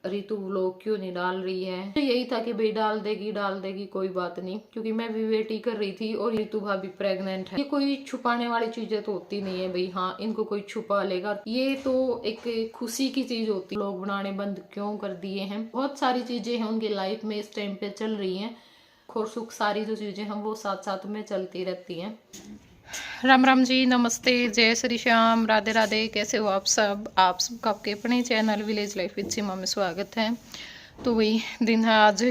Ritu vlog क्यों नहीं डाल रही है। तो यही था कि भाई डाल देगी कोई बात नहीं, क्योंकि मैं भी वेट ही कर रही थी। और रितु भाभी प्रेग्नेंट है। ये कोई छुपाने वाली चीजें तो होती नहीं है भाई, हाँ इनको कोई छुपा लेगा। ये तो एक खुशी की चीज होती है। लोग बनाने बंद क्यों कर दिए हैं। बहुत सारी चीजें हैं उनकी लाइफ में इस टाइम पे चल रही है, और सुख सारी जो चीजें हैं वो साथ साथ में चलती रहती हैं। राम राम जी, नमस्ते, जय श्री श्याम, राधे राधे। कैसे हो आप सब सबका आपके अपने चैनल विलेज लाइफ विद सीमा में स्वागत है। तो वही दिन है आज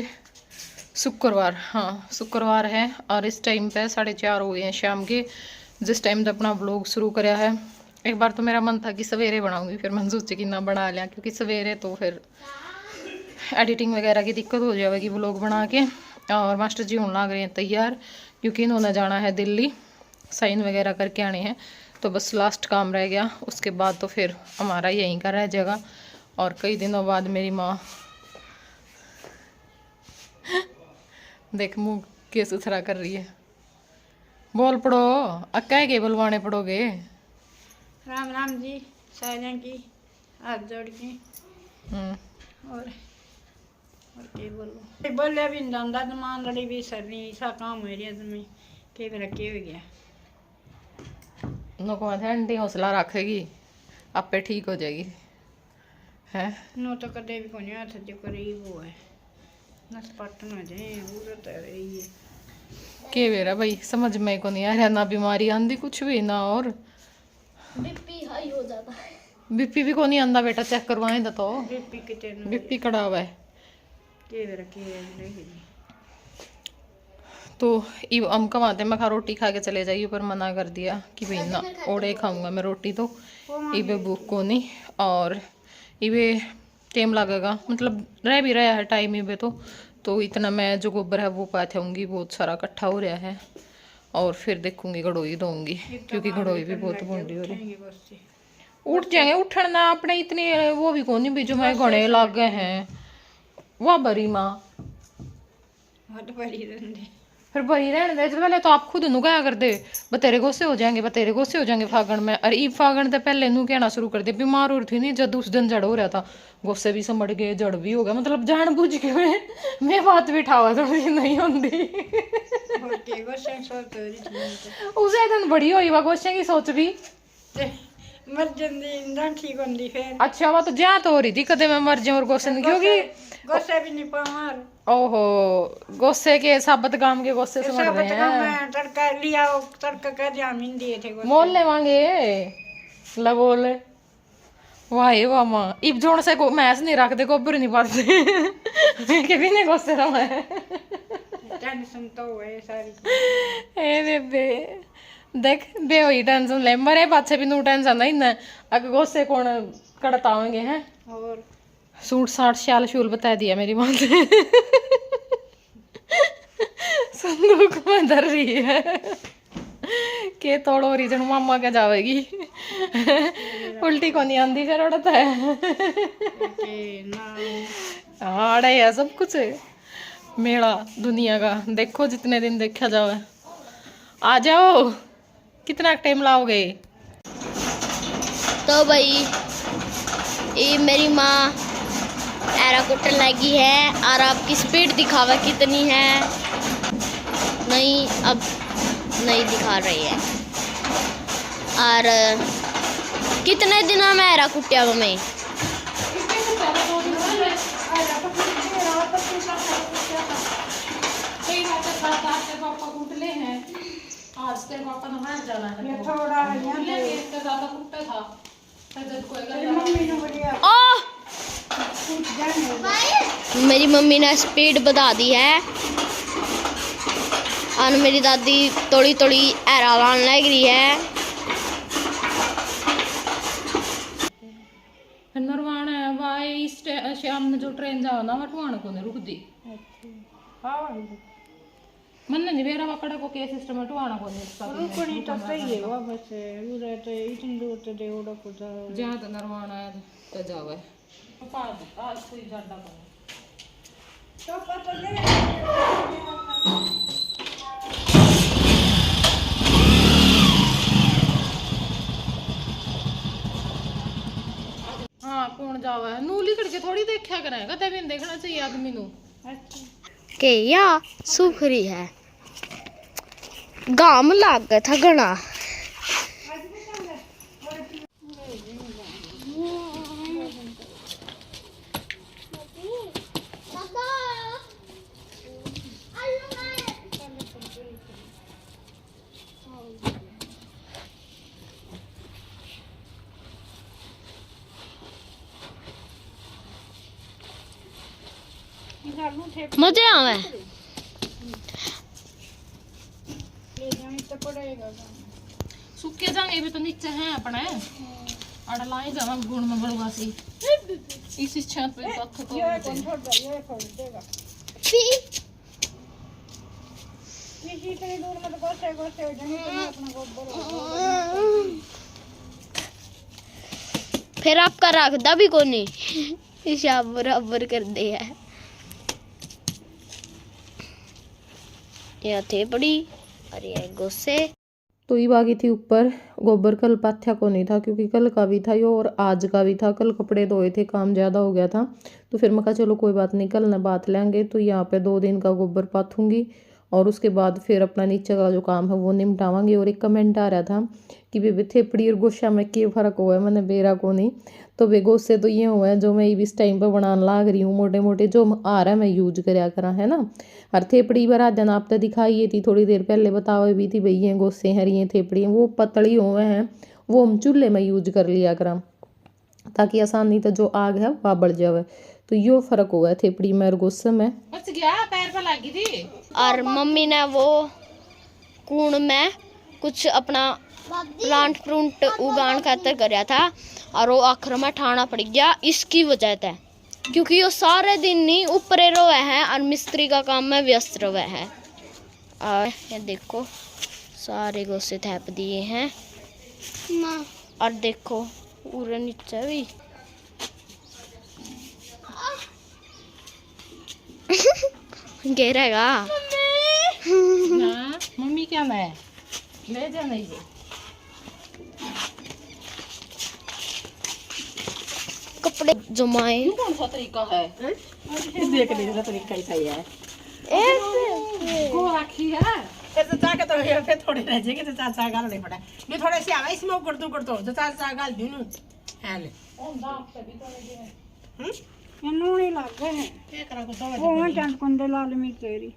शुक्रवार, हाँ शुक्रवार है। और इस टाइम पे 4:30 हो गए हैं शाम के, जिस टाइम से अपना व्लॉग शुरू कराया है। एक बार तो मेरा मन था कि सवेरे बनाऊंगी, फिर मैंने सोचा कि ना बना लिया, क्योंकि सवेरे तो फिर एडिटिंग वगैरह की दिक्कत हो जाएगी व्लॉग बना के। और मास्टर जी होने लग रहे हैं तैयार, क्योंकि इन्होंने जाना है दिल्ली, साइन वगैरह करके आने हैं। तो बस लास्ट काम रह गया, उसके बाद तो फिर हमारा यहीं का रह जाएगा। और कई दिनों बाद मेरी माँ देख मुँह के सुथरा कर रही है। बोल पड़ो, अक्का के बुलवाने पड़ोगे। राम राम जी, साइलें की हाथ जोड़ के। और के बोलो बोले भी नहीं जाता, दमान लड़ी भी सर नहीं, ऐसा काम हो रहा तुम्हें के मेरा के हो गया। नको आंटी हौसला रखेगी, आपे ठीक हो जाएगी है। नो तो कदे भी कोनी हाथ जो करे वो है नस पट ना जाए, वो तो रही है के वेरा भाई, समझ में को नहीं आ रहा। ना बीमारी आंधी कुछ भी ना, और बीपी हाई हो जाता है। बीपी भी को नहीं आंदा बेटा, चेक करवाएं तो। बीपी कितने बीपी कड़ा हुआ है के मेरा के रही। तो हम कमाते मैं खा रोटी खा के चले जाइए, पर मना कर दिया कि भाई ना ओड़े खाऊंगा मैं रोटी, तो इबे भूख को नहीं। और इबे टाइम लगेगा, मतलब रह भी रहा है टाइम इबे तो इतना मैं जो गोबर है वो पाथूंगी, बहुत सारा इकट्ठा हो रहा है। और फिर देखूंगी गड़ोई दूंगी, क्योंकि गड़ोई भी बहुत बूंदी हो रही। उठ जाएंगे, उठना ना अपने इतनी वो भी कौन भी जो मैं घने लग गए हैं वह बरी माँ। फिर बरी रहने दे, पहले तो आप खुद नु क्या कर दे, बतेरे गोसे हो जाएंगे फागण में। और ई फागण तो पहले नू कहना शुरू कर दे, बीमार हो रही थी नहीं, जब उस दिन जड़ हो रहा था, गोसे भी समझ गए, जड़ भी हो गया, मतलब जान बुझ के मैं बात भी ठावा थोड़ी नहीं होंगी। उसे दिन बड़ी हुई वा गोसे की सोच भी मर जंदी ठीक होंदी फिर। अच्छा वह तो ज्यादा हो रही थी, कदे मैं मर जाऊं और गोसे, क्योंकि गोसे भी नहीं पामार। ओहो, गोसे के साबत गांव के गोसे समझ रहे हैं। तड़का लिया, तड़का का जामीन दिए थे मोल ले मांगे ला बोले वाह वाह माँ इब जोड़ से मैस नहीं रखते, गोबर नहीं पाते के भी नहीं गोसे रहा है। टेंशन तो है सारी ए बेबे देख बे हुई टेंशन ले, मरे पाछे भी नू टेंशन नहीं ना, अगर गोसे कौन कड़तावेंगे हैं। और सूट साट शाल शूल बता दिया मेरी माँ ने। संदूक में धर रही है के तोड़ो रीजन मामा क्या जावेगी। उल्टी को नहीं आंदी फिर उड़ता है। आड़े है सब कुछ मेला दुनिया का, देखो जितने दिन देखा जावे। आ जाओ, कितना टाइम लाओगे। तो भाई ये मेरी माँ एरा कुटन लगी है, और आपकी स्पीड दिखावा कितनी है। नहीं अब नहीं दिखा रही है। और कितने दिनों में एरा कुटिया में आज तेरे पापा ने बाहर जाना है, ये थोड़ा इसका ज्यादा कुट्टा था। मेरी मम्मी ने स्पीड बढ़ा दी है, और मेरी दादी थोड़ी थोड़ी एरा लान लग रही है। नरवाना है भाई, शाम में जो ट्रेन जाओ ना वटवाना को नहीं रुक दी। मन नहीं मेरा पकड़ा को के सिस्टम में टवाना को नहीं रुकनी तो सही है, वो बस उधर तो इतनी दूर तो दे उड़ा को जहाँ तो नरवाना है तो जावे आज कोई ज्यादा तो पता ले। हाँ कौन जावा है नूली करके थोड़ी देखा करें कदे भी देखना चाहिए आदमी नु के या सुखरी है गाम लाग गया था घना मजे आवे सूखे जाएंगे भी तो नीचे हैं अपने अड़ लाए जावा गुण में बड़वा सी इस छत पे पत्थर को फिर आपका रखदा भी को नहीं हिसाब बराबर कर दे है ये थे बड़ी और ये गोसे तो ये बागी थी ऊपर गोबर कल पाथ्या को नहीं था क्योंकि कल का भी था यो और आज का भी था कल कपड़े धोए थे काम ज़्यादा हो गया था तो फिर मैं कहा चलो कोई बात नहीं कल न बात लेंगे तो यहाँ पे 2 दिन का गोबर पाथूंगी और उसके बाद फिर अपना नीचे का जो काम है वो निपटावांगी। और एक कमेंट आ रहा था कि बेबी थेपड़ी और गोशा में क्या फ़र्क हुआ है मैंने बेरा को नहीं तो वे गोसे तो ये हुआ है जो मैं इस टाइम पर बनाने लाग रही हूँ मोटे मोटे जो आ रहा है मैं यूज कराया करा है ना। और थेपड़ी बरा दिन आप तो दिखाई थी थोड़ी देर पहले बताओ भी थी भाई ये गोसे हैं ये थेपड़ी हैं वो पतली हुए हैं वो हम चूल्हे में यूज कर लिया करा ताकि आसानी तो जो आग है वह बढ़ जाए। तो यो फर्क हुआ है थेपड़ी में और गोसे में। पैर पर लगी थी और मम्मी ने वो कूण में कुछ अपना प्लांट प्रूंट उगान खातर कराया था और वो आखिर में ठाना पड़ गया इसकी वजह से क्योंकि वो सारे दिन नहीं ऊपर रोए हैं और मिस्त्री का काम में व्यस्त रोए है। और ये देखो सारे गोसे थैप दिए हैं और देखो पूरे नीचे भी गिरेगा मम्मी क्या मैं ले जा नहीं कपड़े जमाए कौन सा तरीका है देख लीजिए तरीका ही सही है को रखी है तो चाके तो ये पे थोड़ी रह जाएगी तो चाचा गाल नहीं पड़ा नहीं थोड़े से आवे इसमें ऊपर तो चाचा गाल दूं है ले ये नूनी लग गए हैं क्या करा को तो वो चंद कुंडे लाल मिर्च तेरी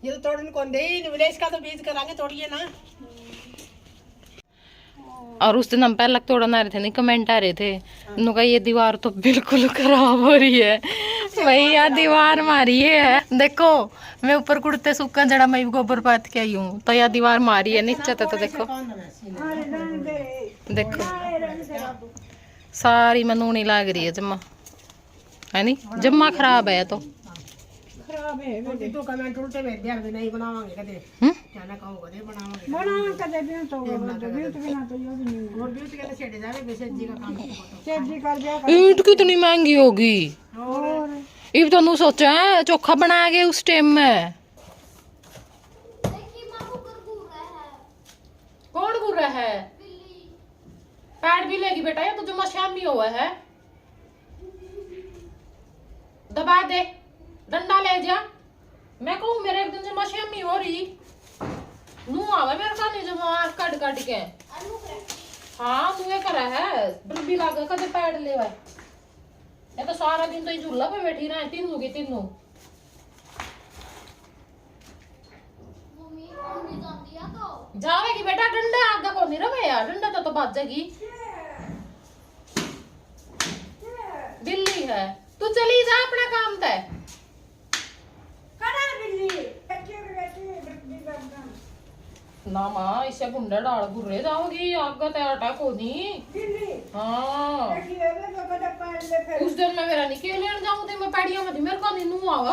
ये तो तोड़न कौन दे विलेज का तो बीज करांगे तोड़िए ना। और उस दिन हम पहले तोड़न आ रहे थे नहीं कमेंट आ रहे थे उनका ये दीवार तो बिल्कुल खराब हो रही है भाई यार दीवार मारी है देखो मैं ऊपर कुड़ते सूखा जड़ा मैं गोबर पात के आई हूँ तो यार दीवार मारी है नीचे तो देखो देखो सारी मनूनी लाग रही है जम्मा है नहीं जम्मा खराब है तो खराब है तो कमेंट उल्टे भेज दिया भी नहीं बनावांगे कदे क्या ना कहो कदे बनावांगे बनावांगे कदे भी तो भी तो बिना तो यो भी नहीं और भी तो कहते छेड़े जावे बेसे जी का काम सेठ कर दिया ईंट कितनी महंगी होगी और ये तो नु सोचा है चोखा बनाएंगे उस टाइम में कौन घूर रहा है पैड भी लेगी बेटा ये तो जो मशामी हुआ है दबा दे डंडा ले जा मैं कहूँ मेरे एक दिन से मशामी हो रही नू आवे मेरे का नहीं जो आँख काट काट के हाँ तू ये करा है भी लागे कदे पैड ले ये तो सारा दिन तो झूला पे बैठी रहे तीनों की तीनों जावेगी बेटा डंडा आगे को नहीं रवे यार डंडा तो बाजेगी बिल्ली है तू चली जा अपना काम तय करा बिल्ली ना माँ इसे गुंडा डाल गुर्रे जाओगी आगे तय अटैक होनी हाँ उस दिन मैं मेरा निकल लेने जाऊँ तो मैं पैड़ियों में मेरे को नहीं नू आवा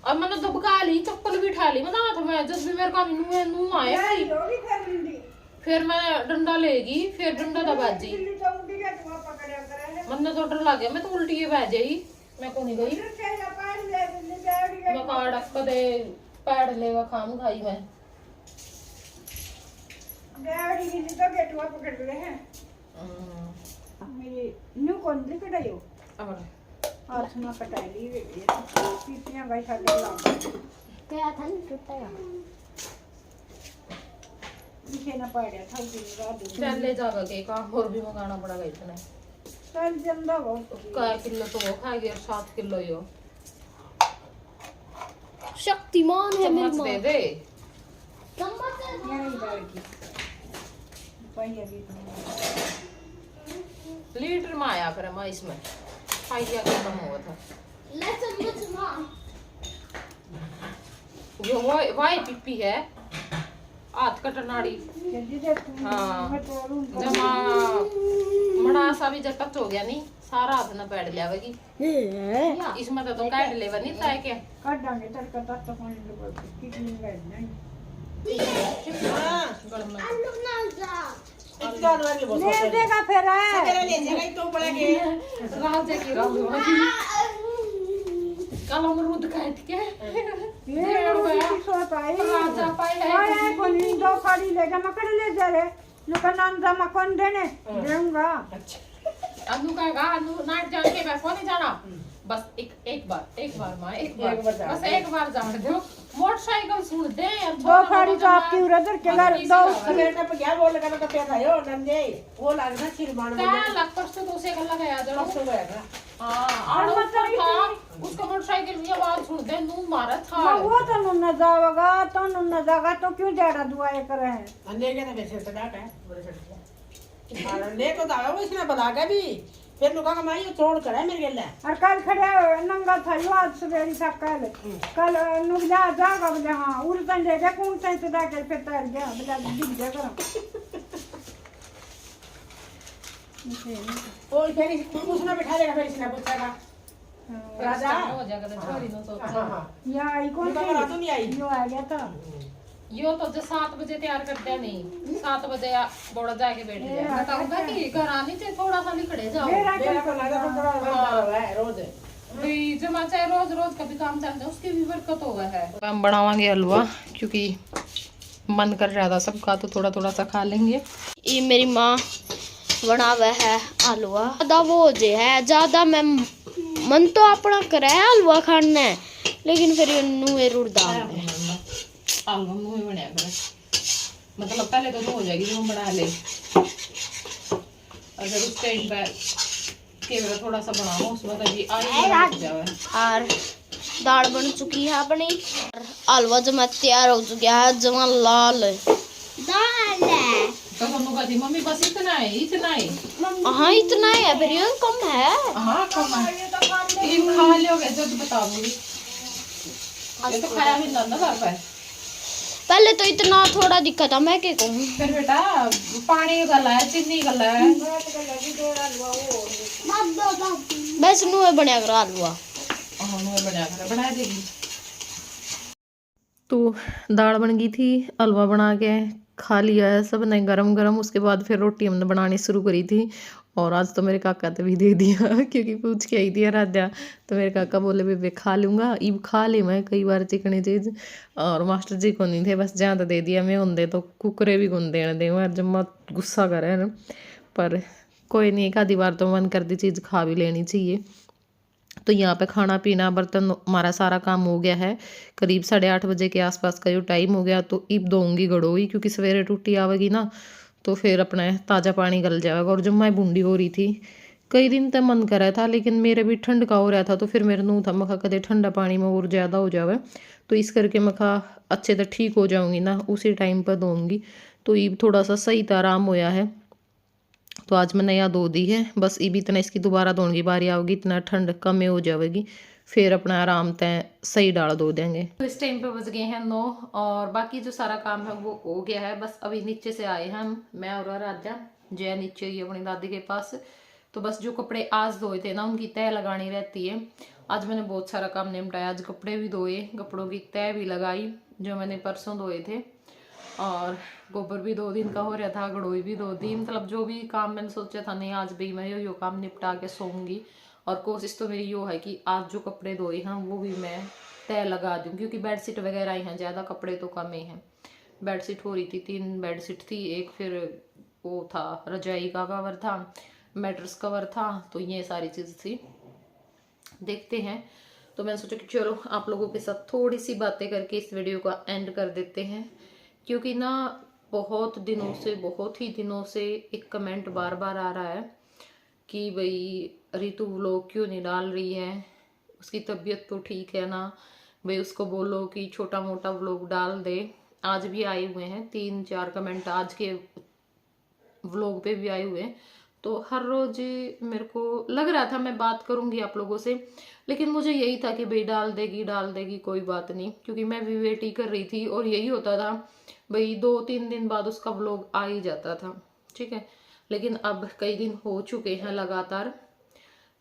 और मैंने दबका ली चप्पल भी उठा ली मतलब मैं जब भी मेरे को नू आए फिर मैं डंडा लेगी फिर डंडा दबाजी मैंने तो डर लग गया मैं तो उल्टी बह जाई मैं को नहीं गई मैं कार्ड कदे पैड लेवा खाम खाई मैं मेरी न्यू कौन दी कटायो और हाथ में कटाई ली पीपियां भाई खाते लाग क्या था नहीं टूटा पीछे ना पड़ा था दिन रात चल ले जाकर के काम और भी मंगाना पड़ेगा इतना। चल जंदा वो क्या किलो तो वो खा गया 7 किलो यो। शक्तिमान है मेरी चम्मच माँ। दे दे। चम्मच है। ये नहीं डाल की भाई अभी लीटर में आया फिर मैं इसमें फाइया का कम हुआ था। ले चम्मच माँ। जो वाई पिप्पी है हाथ कटनाड़ी। जल्दी दे तू हाँ। मैं तो रूम जमा मड़ा सा भी जब तक हो गया नहीं सारा हाथ ना बैठ लिया वगी इसमें तो काट ले नहीं था क्या काट डांगे तड़का तक पानी लगा कितनी बैठ नहीं गरम में। ले देगा फिर राजा की कल अमरूद काट के राजा पाए कोनी दो खाली लेगा मकड़ ले जा रे नुकनांदा मकन देने देऊंगा अनु का अनु नाट जान के मैं कौन जाना बस एक बार माँ एक बार बस एक बार जाने दो मोटरसाइकिल सुन दे दो खाली तो आपकी उधर के घर दो बेटा पे क्या बोल लगा तो पे था यो नंदे वो लगना सिरमान में क्या लग परसों तो उसे गला गया जरा परसों गया हाँ और मतलब था उसका मोटरसाइकिल की आवाज सुन दे नू मारा था वो तो न जाएगा तो न जाएगा तो क्यों ज्यादा दुआएं कर रहे हैं अंदे के ना वैसे तो डाटा है बोले चढ़ गया और ले तो दावा वो इसने बता के भी फिर नुका का माई छोड़ कर है मेरे गेले और कल खड़े नंगा था यो आज सवेरी था कल नुगजा जागा बोले हाँ उड़तन ले गए कौन से सदा के फिर तैर गया बोला दिख जा करो वो फिर उसने बिठा देगा फिर इसने पूछेगा राजा हो जाएगा तो छोरी नो तो हां हां या आई कौन नुका का रातों नहीं आई यो आ गया था यो तो जो 7 बजे तैयार करते हैं नहीं 7 बजे बोड़ा जाके बैठ जाए बताऊंगा कि घर आने से थोड़ा सा निकले जाओ मेरा मेरा को लगा तो थोड़ा रहा है रोज भाई जमा चाहे रोज रोज कभी काम चलता है उसकी भी बरकत होगा है हम बनावांगे हलवा क्योंकि मन कर रहा था सबका तो थोड़ा थोड़ा सा खा लेंगे। ये मेरी माँ बना हुआ है हलवा ज्यादा वो जे है ज्यादा मैं मन तो अपना करे है हलवा खाने लेकिन फिर नुए रुड़ डाल दे हलवा मुंह में बनाया कर मतलब पहले तो हो जाएगी जब हम बना ले अगर उस टाइम पे केवल थोड़ा सा बनाओ उसमें तो जी आई जावे और दाल बन चुकी है अपनी और हलवा जमा तैयार हो चुका है जमा लाल दाल है तो हम कहती मम्मी बस इतना है हाँ इतना ही है फिर ये कम है हाँ कम है ये खा लोगे जो तो बताओगी ये तो खाया भी ना घर पे पहले तो इतना थोड़ा दिक्कत था मैं क्या कहूँ फिर बेटा पानी गला है चीनी गला है बस नुए बना कर हलवा बना देगी। तो दाल बन गई थी हलवा बना के खा लिया है सब ने गरम गरम। उसके बाद फिर रोटी हमने बनानी शुरू करी थी और आज तो मेरे काका ने भी दे दिया क्योंकि पूछ के आई थी राजा तो मेरे काका बोले बेबे खा लूँगा ईब खा ले मैं कई बार चिकनी चीज़ और मास्टर जी को नहीं थे बस जहाँ तो दे दिया मैं होंगे तो कुकरे भी गुन देने दे और जम्मा गुस्सा करे न पर कोई नहीं एक आधी बार तो मन करती चीज़ खा भी लेनी चाहिए। तो यहाँ पे खाना पीना बर्तन हमारा सारा काम हो गया है करीब 8:30 बजे के आसपास का जो टाइम हो गया। तो ईब दूँगी गड़ोई क्योंकि सवेरे टूटी आवेगी ना तो फिर अपना ताज़ा पानी गल जाएगा। और जब मैं बूंदी हो रही थी कई दिन तक मन कर रहा था लेकिन मेरे भी ठंड का हो रहा था तो फिर मेरे नूह था मखा कदे ठंडा पानी में और ज़्यादा हो जावे तो इस करके मखा अच्छे से ठीक हो जाऊँगी ना उसी टाइम पर दूँगी। तो ईब थोड़ा सा सही था आराम होया है तो आज मैंने यहाँ धो दी है बस ईब इतना इसकी दोबारा धोने की बारी आओगी इतना ठंड कम हो जाएगी फिर अपना आराम तय सही डाल धो देंगे। तो इस टाइम पे बज गए हैं 9 और बाकी जो सारा काम है वो हो गया है। बस अभी नीचे से आए हैं मैं और राजा जय नीचे ही अपनी दादी के पास। तो बस जो कपड़े आज धोए थे ना उनकी तय लगानी रहती है। आज मैंने बहुत सारा काम निपटाया आज कपड़े भी धोए कपड़ों की तय भी लगाई जो मैंने परसों धोए थे और गोबर भी 2 दिन का हो रहा था गड़ोई भी 2 दिन मतलब जो भी काम मैंने सोचा था नहीं आज भी मैं यो काम निपटा के सोऊंगी। और कोशिश तो मेरी यो है कि आज जो कपड़े धोए हैं वो भी मैं तय लगा दूँ क्योंकि बेडशीट वगैरह ही हैं ज़्यादा कपड़े तो कम ही हैं। बेडशीट हो रही थी 3 बेडशीट थी एक फिर वो था रजाई का कवर था मैटर्स कवर था, तो ये सारी चीज़ थी। देखते हैं। तो मैंने सोचा कि चलो आप लोगों के साथ थोड़ी सी बातें करके इस वीडियो का एंड कर देते हैं, क्योंकि ना बहुत ही दिनों से एक कमेंट बार बार आ रहा है कि भाई रितु व्लॉग क्यों नहीं डाल रही है, उसकी तबीयत तो ठीक है ना, भाई उसको बोलो कि छोटा मोटा व्लॉग डाल दे। आज भी आए हुए हैं 3-4 कमेंट, आज के व्लॉग पे भी आए हुए हैं। तो हर रोज मेरे को लग रहा था मैं बात करूंगी आप लोगों से, लेकिन मुझे यही था कि भाई डाल देगी कोई बात नहीं, क्योंकि मैं भी वेट ही कर रही थी। और यही होता था भाई 2-3 दिन बाद उसका व्लॉग आ ही जाता था, ठीक है। लेकिन अब कई दिन हो चुके हैं लगातार,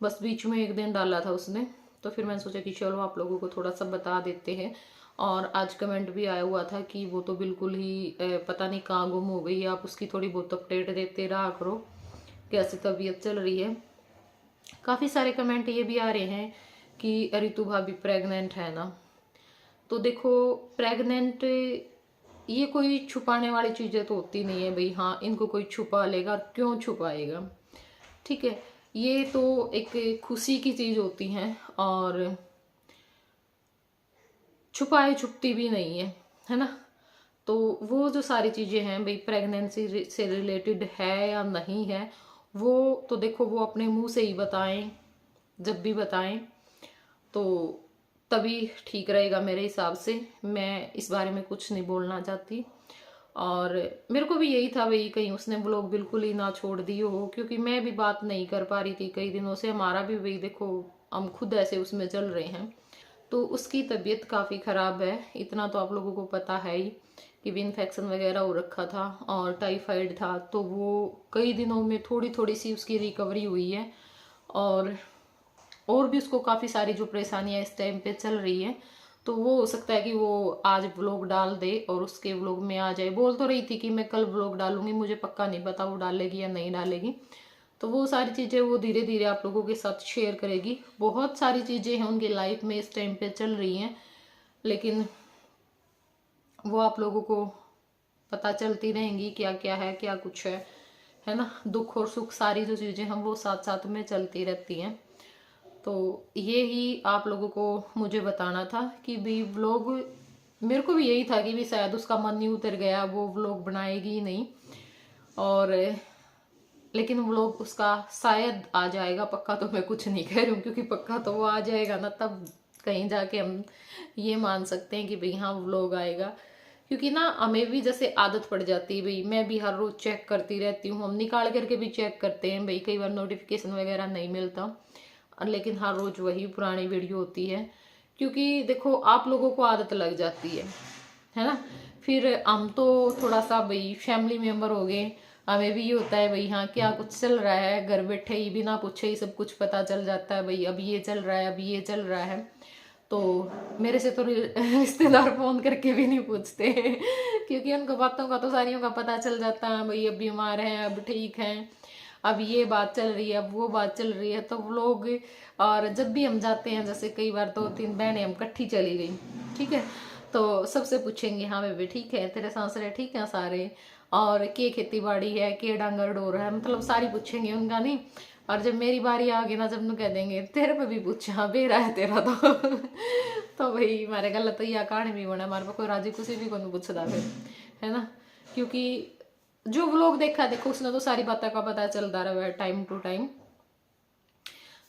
बस बीच में एक दिन डाला था उसने। तो फिर मैंने सोचा कि चलो आप लोगों को थोड़ा सा बता देते हैं। और आज कमेंट भी आया हुआ था कि वो तो बिल्कुल ही पता नहीं कहाँ गुम हो गई, आप उसकी थोड़ी बहुत अपडेट देते रहा करो, कैसी तबीयत चल रही है। काफ़ी सारे कमेंट ये भी आ रहे हैं कि रितु भाभी प्रेग्नेंट है ना। तो देखो प्रेग्नेंट ये कोई छुपाने वाली चीज़ें तो होती नहीं है भाई, हाँ इनको कोई छुपा लेगा, क्यों छुपाएगा, ठीक है। ये तो एक खुशी की चीज़ होती है और छुपाए छुपती भी नहीं है ना। तो वो जो सारी चीज़ें हैं भाई प्रेगनेंसी से रिलेटेड है या नहीं है, वो तो देखो वो अपने मुंह से ही बताएं, जब भी बताएं तो तभी ठीक रहेगा मेरे हिसाब से। मैं इस बारे में कुछ नहीं बोलना चाहती। और मेरे को भी यही था भाई कहीं उसने व्लॉग बिल्कुल ही ना छोड़ दी हो, क्योंकि मैं भी बात नहीं कर पा रही थी कई दिनों से। हमारा भी भाई देखो हम खुद ऐसे उसमें चल रहे हैं। तो उसकी तबीयत काफ़ी ख़राब है, इतना तो आप लोगों को पता है ही कि भी इन्फेक्शन वगैरह हो रखा था और टाइफाइड था। तो वो कई दिनों में थोड़ी सी उसकी रिकवरी हुई है। और भी उसको काफ़ी सारी जो परेशानियां इस टाइम पे चल रही है। तो वो हो सकता है कि वो आज व्लॉग डाल दे और उसके व्लॉग में आ जाए। बोल तो रही थी कि मैं कल व्लॉग डालूंगी, मुझे पक्का नहीं पता वो डालेगी या नहीं डालेगी। तो वो सारी चीज़ें वो धीरे धीरे आप लोगों के साथ शेयर करेगी। बहुत सारी चीज़ें हैं उनकी लाइफ में इस टाइम पे चल रही हैं, लेकिन वो आप लोगों को पता चलती रहेंगी क्या क्या है, क्या कुछ है ना। दुख और सुख सारी जो चीज़ें हैं वो साथ साथ में चलती रहती हैं। तो ये ही आप लोगों को मुझे बताना था कि भी व्लॉग, मेरे को भी यही था कि भी शायद उसका मन नहीं उतर गया, वो व्लॉग बनाएगी ही नहीं। और लेकिन व्लॉग उसका शायद आ जाएगा, पक्का तो मैं कुछ नहीं कह रही हूँ, क्योंकि पक्का तो वो आ जाएगा ना, तब कहीं जाके हम ये मान सकते हैं कि भाई हाँ व्लॉग आएगा। क्योंकि ना हमें भी जैसे आदत पड़ जाती है भाई, मैं भी हर रोज चेक करती रहती हूँ, हम निकाल करके भी चेक करते हैं भाई, कई बार नोटिफिकेशन वगैरह नहीं मिलता, लेकिन हर रोज वही पुरानी वीडियो होती है। क्योंकि देखो आप लोगों को आदत लग जाती है ना। फिर हम तो थोड़ा सा भाई फैमिली मेम्बर हो गए, हमें भी ये होता है भाई हाँ क्या कुछ चल रहा है, घर बैठे ही बिना पूछे ही सब कुछ पता चल जाता है भाई, अब ये चल रहा है, अब ये चल रहा है। तो मेरे से तो रिश्तेदार फोन करके भी नहीं पूछते क्योंकि उनको बातों का तो सारियों का पता चल जाता है भाई, अब बीमार हैं, अब ठीक हैं, अब ये बात चल रही है, अब वो बात चल रही है। तो लोग, और जब भी हम जाते हैं, जैसे कई बार 2-3 बहनें हम इकट्ठी चली गई, ठीक है, तो सबसे पूछेंगे हाँ बेबी ठीक है, तेरे सांसरे ठीक है सारे, और के खेती बाड़ी है, के डांगर डोर है, मतलब सारी पूछेंगे, उनका नहीं। और जब मेरी बारी आ गई ना, जब नु कह देंगे तेरे पे भी पूछा बेरा है तेरा तो भाई हमारे गलत तो यह कहानी भी बना, हमारे पे कोई राजी कुछ भी को पूछता फिर, है ना। क्योंकि जो व्लॉग देखा देखो उसने तो सारी बातों का पता चलता रहा है टाइम टू टाइम।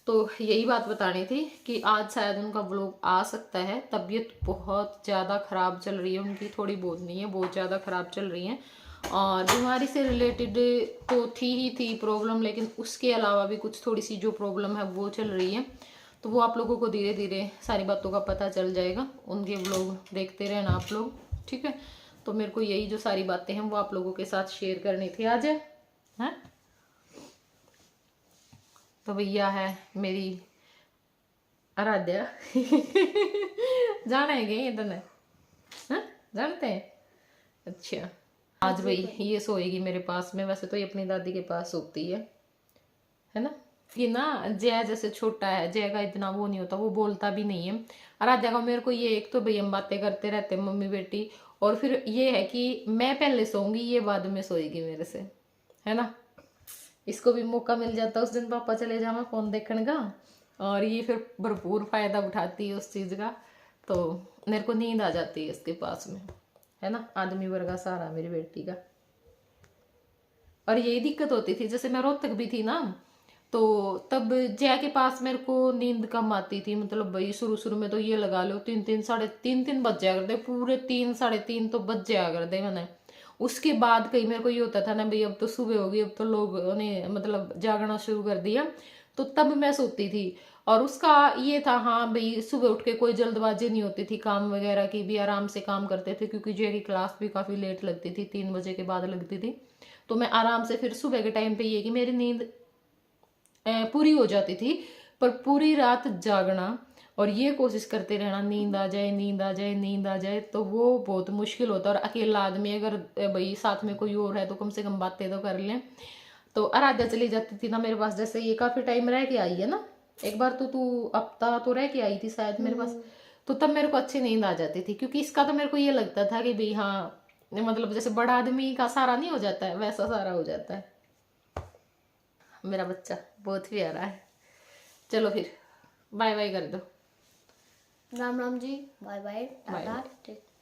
तो यही बात बतानी थी कि आज शायद उनका व्लॉग आ सकता है। तबीयत बहुत ज़्यादा ख़राब चल रही है उनकी, थोड़ी बहुत नहीं है, बहुत ज़्यादा ख़राब चल रही है। और बीमारी से रिलेटेड तो थी प्रॉब्लम, लेकिन उसके अलावा भी कुछ थोड़ी सी जो प्रॉब्लम है वो चल रही है। तो वो आप लोगों को धीरे धीरे सारी बातों का पता चल जाएगा, उनके व्लॉग देखते रहना आप लोग, ठीक है। तो मेरे को यही जो सारी बातें हैं वो आप लोगों के साथ शेयर करनी थी आज, है। तो भैया है मेरी आराध्या जाना है गए इतने, जानते हैं, अच्छा। आज भाई ये सोएगी मेरे पास में, वैसे तो ये अपनी दादी के पास सोती है ना। कि ना जय जैसे छोटा है, जय का इतना वो नहीं होता, वो बोलता भी नहीं है। आराध्या का मेरे को ये, एक तो भाई हम बातें करते रहते हैं मम्मी बेटी, और फिर ये है कि मैं पहले सोऊंगी, ये बाद में सोएगी मेरे से, है ना। इसको भी मौका मिल जाता उस दिन पापा चले जावा फोन देखने का, और ये फिर भरपूर फायदा उठाती है उस चीज का। तो मेरे को नींद आ जाती है इसके पास में, है ना, आदमी वर्गा सहारा मेरी बेटी का। और यही दिक्कत होती थी, जैसे मैं रोहतक भी थी ना, तो तब जया के पास मेरे को नींद कम आती थी। मतलब भाई शुरू शुरू में तो ये लगा लो 3 बज जाया करते, पूरे 3 साढ़े 3 तो बज जाया करते मैंने। उसके बाद कहीं मेरे को ये होता था ना भाई अब तो सुबह होगी, अब तो लोगों ने मतलब जागना शुरू कर दिया, तो तब मैं सोती थी। और उसका ये था हाँ भाई सुबह उठ के कोई जल्दबाजी नहीं होती थी, काम वगैरह की भी आराम से काम करते थे, क्योंकि जया की क्लास भी काफ़ी लेट लगती थी, 3 बजे के बाद लगती थी। तो मैं आराम से फिर सुबह के टाइम पे ये कि मेरी नींद पूरी हो जाती थी। पर पूरी रात जागना और ये कोशिश करते रहना नींद आ जाए नींद आ जाए नींद आ जाए, तो वो बहुत मुश्किल होता है। और अकेला आदमी अगर भाई साथ में कोई और है तो कम से कम बातें तो कर लें। तो आराध्या चली जाती थी ना मेरे पास, जैसे ये काफ़ी टाइम रह के आई है ना, एक बार तो तू हफ्ता तो रह के आई थी शायद मेरे पास, तो तब मेरे को अच्छी नींद आ जाती थी। क्योंकि इसका तो मेरे को ये लगता था कि भाई हाँ मतलब जैसे बड़ा आदमी का सहारा नहीं हो जाता है वैसा सहारा हो जाता है। मेरा बच्चा बहुत प्यारा है। चलो फिर बाय बाय कर दो। Ram Ram ji, bye bye, bye Tata.